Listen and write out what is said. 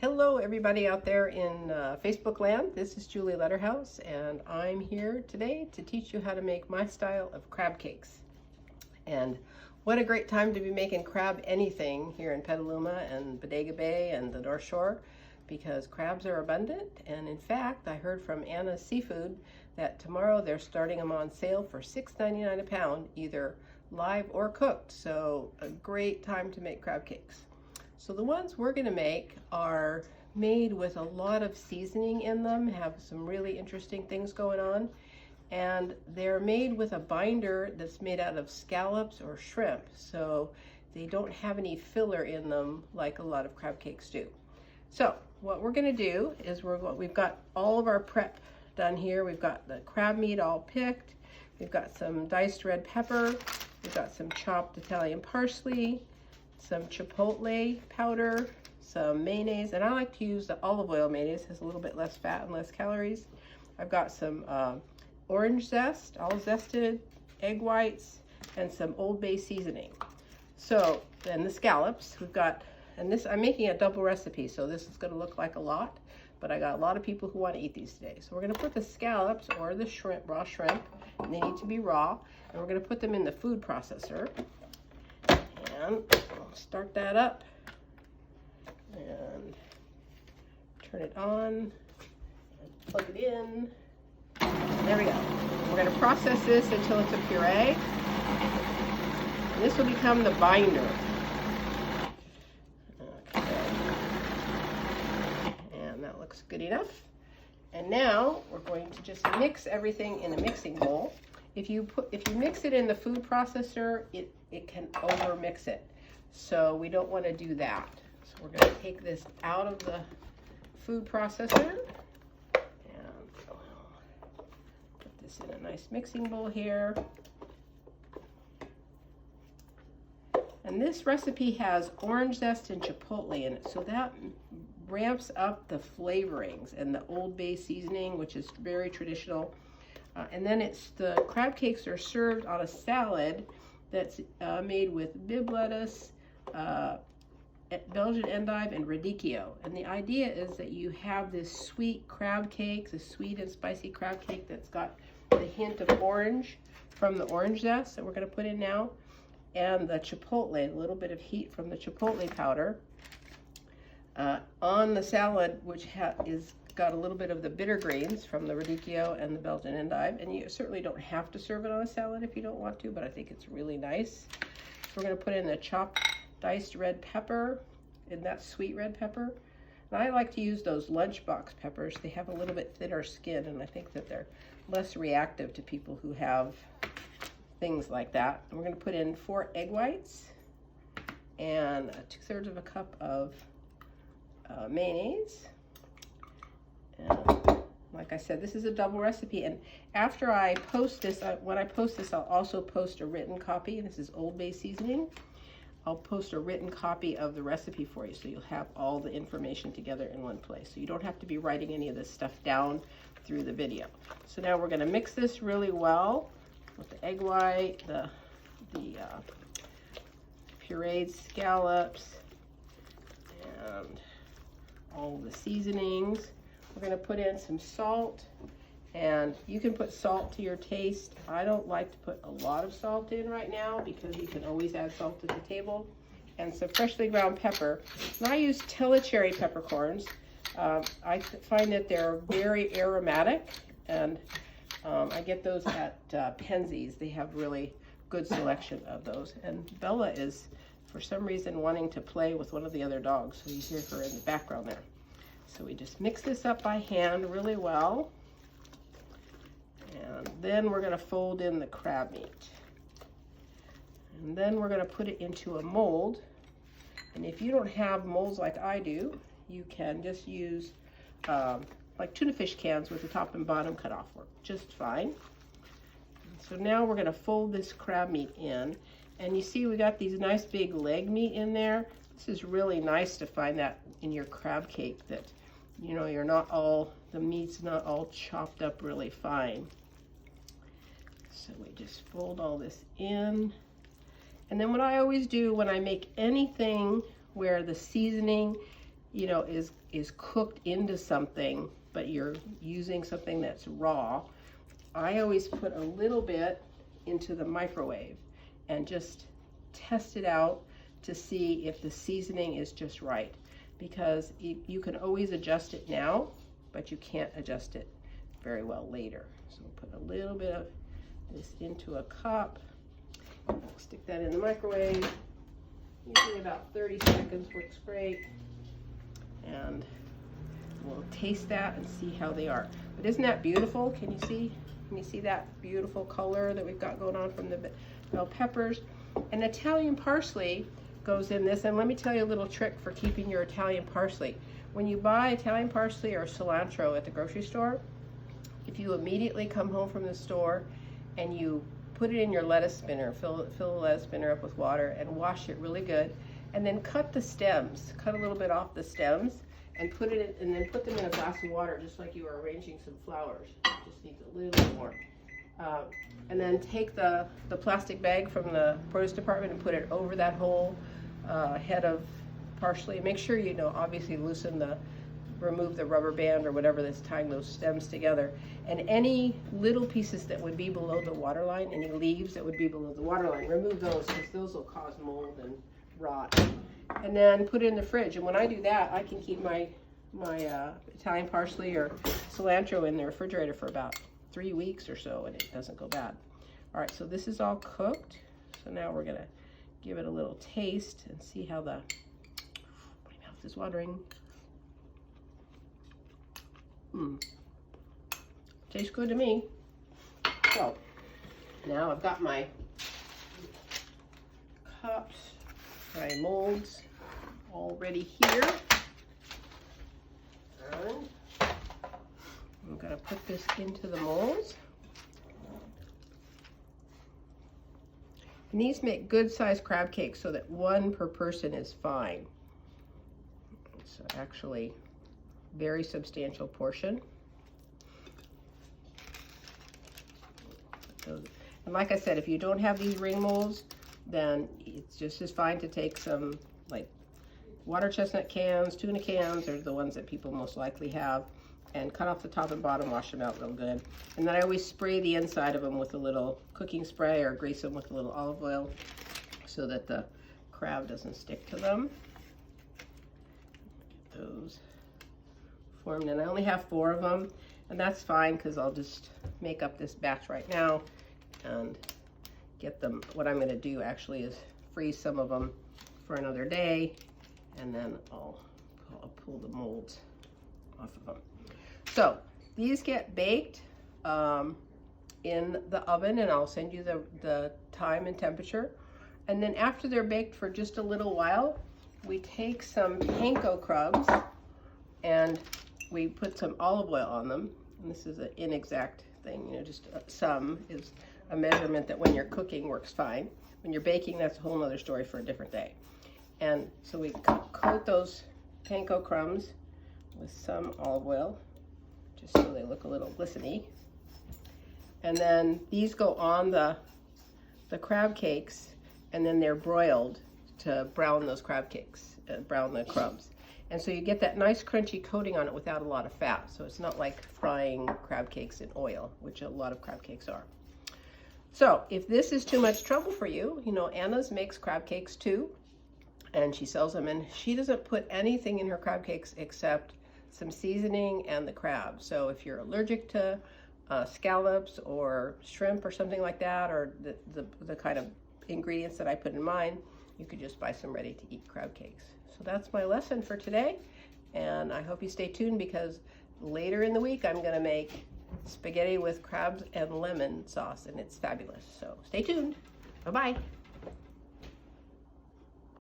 Hello everybody out there in Facebook land. This is Julie Letterhouse and I'm here today to teach you how to make my style of crab cakes. And what a great time to be making crab anything here in Petaluma and Bodega Bay and the North Shore, because crabs are abundant. And in fact, I heard from Anna's Seafood that tomorrow they're starting them on sale for $6.99 a pound, either live or cooked. So a great time to make crab cakes. So the ones we're going to make are made with a lot of seasoning in them, have some really interesting things going on, and they're made with a binder that's made out of scallops or shrimp, so they don't have any filler in them like a lot of crab cakes do. So what we're going to do is we've got all of our prep done here. We've got the crab meat all picked, we've got some diced red pepper, we've got some chopped Italian parsley, some chipotle powder, some mayonnaise, and I like to use the olive oil mayonnaise. It has a little bit less fat and less calories. I've got some orange zest, all zested, egg whites, and some Old Bay seasoning. So then the scallops, we've got, and this, I'm making a double recipe, so this is going to look like a lot, but I got a lot of people who want to eat these today. So we're going to put the scallops or the shrimp, raw shrimp, and they need to be raw, and we're going to put them in the food processor. And I'll start that up and turn it on and plug it in. And there we go. We're going to process this until it's a puree. And this will become the binder. Okay. And that looks good enough. And now we're going to just mix everything in a mixing bowl. If you mix it in the food processor, it can over mix it. So we don't want to do that. So we're going to take this out of the food processor and put this in a nice mixing bowl here. And this recipe has orange zest and chipotle in it, so that ramps up the flavorings, and the Old Bay seasoning, which is very traditional. And then the crab cakes are served on a salad that's made with Bibb lettuce, Belgian endive, and radicchio. And the idea is that you have this sweet crab cake, the sweet and spicy crab cake that's got the hint of orange from the orange zest that we're going to put in now, and the chipotle, a little bit of heat from the chipotle powder on the salad, which is got a little bit of the bitter greens from the radicchio and the Belgian endive. And you certainly don't have to serve it on a salad if you don't want to, but I think it's really nice. So we're going to put in the chopped diced red pepper, and that's sweet red pepper. And I like to use those lunchbox peppers. They have a little bit thinner skin, and I think that they're less reactive to people who have things like that. And we're going to put in 4 egg whites and 2/3 of a cup of mayonnaise. And like I said, this is a double recipe, and after I post this, when I post this, I'll also post a written copy. This is Old Bay seasoning. I'll post a written copy of the recipe for you, so you'll have all the information together in one place. So you don't have to be writing any of this stuff down through the video. So now we're going to mix this really well with the egg white, the pureed scallops, and all the seasonings. We're going to put in some salt, and you can put salt to your taste. I don't like to put a lot of salt in right now because you can always add salt at the table. And some freshly ground pepper. And I use Telecherry peppercorns. I find that they're very aromatic, and I get those at Penzeys. They have really good selection of those. And Bella is, for some reason, wanting to play with one of the other dogs, so you hear her in the background there. So we just mix this up by hand really well. And then we're going to fold in the crab meat. And then we're going to put it into a mold. And if you don't have molds like I do, you can just use like tuna fish cans with the top and bottom cut off, work just fine. So now we're going to fold this crab meat in. And you see we got these nice big leg meat in there. This is really nice to find that in your crab cake, that you know, the meat's not all chopped up really fine. So we just fold all this in. And then what I always do when I make anything where the seasoning you know, is cooked into something, but you're using something that's raw, I always put a little bit into the microwave and just test it out to see if the seasoning is just right, because you can always adjust it now, but you can't adjust it very well later. So we'll put a little bit of this into a cup, stick that in the microwave. Usually about 30 seconds works great, and we'll taste that and see how they are. But isn't that beautiful? Can you see? Can you see that beautiful color that we've got going on from the bell peppers? And Italian parsley goes in this, and let me tell you a little trick for keeping your Italian parsley. When you buy Italian parsley or cilantro at the grocery store, if you immediately come home from the store and you put it in your lettuce spinner, fill the lettuce spinner up with water and wash it really good, and then cut the stems, cut a little bit off the stems, and put it in, and then put them in a glass of water, just like you were arranging some flowers. It just needs a little more. And then take the plastic bag from the produce department and put it over that whole head of parsley. Make sure you know, obviously remove the rubber band or whatever that's tying those stems together. And any little pieces that would be below the water line, any leaves that would be below the water line, remove those, because those will cause mold and rot. And then put it in the fridge. And when I do that, I can keep my Italian parsley or cilantro in the refrigerator for about 3 weeks or so, and it doesn't go bad. All right, so this is all cooked. So now we're gonna give it a little taste and see how my mouth is watering. Tastes good to me. So now I've got my cups, my molds all ready here. And I'm gonna put this into the molds. And these make good sized crab cakes so that one per person is fine. It's actually very substantial portion. And like I said, if you don't have these ring molds, then it's just as fine to take some like water chestnut cans, tuna cans, are the ones that people most likely have, and cut off the top and bottom, wash them out real good. And then I always spray the inside of them with a little cooking spray or grease them with a little olive oil so that the crab doesn't stick to them. Get those formed, and I only have 4 of them, and that's fine because I'll just make up this batch right now and get them. What I'm going to do actually is freeze some of them for another day, and then I'll pull the molds off of them. So these get baked in the oven, and I'll send you the time and temperature. And then after they're baked for just a little while, we take some panko crumbs and we put some olive oil on them. And this is an inexact thing, you know, just some is a measurement that when you're cooking works fine. When you're baking, that's a whole nother story for a different day. And so we coat those panko crumbs with some olive oil, just so they look a little glistening. And then these go on the crab cakes, and then they're broiled to brown those crab cakes, brown the crumbs. And so you get that nice crunchy coating on it without a lot of fat. So it's not like frying crab cakes in oil, which a lot of crab cakes are. So if this is too much trouble for you, you know, Anna's makes crab cakes too, and she sells them, and she doesn't put anything in her crab cakes except some seasoning and the crab. So if you're allergic to scallops or shrimp or something like that, or the kind of ingredients that I put in mine, you could just buy some ready-to-eat crab cakes. So that's my lesson for today, and I hope you stay tuned, because later in the week I'm going to make spaghetti with crabs and lemon sauce, and it's fabulous. So stay tuned. Bye-bye.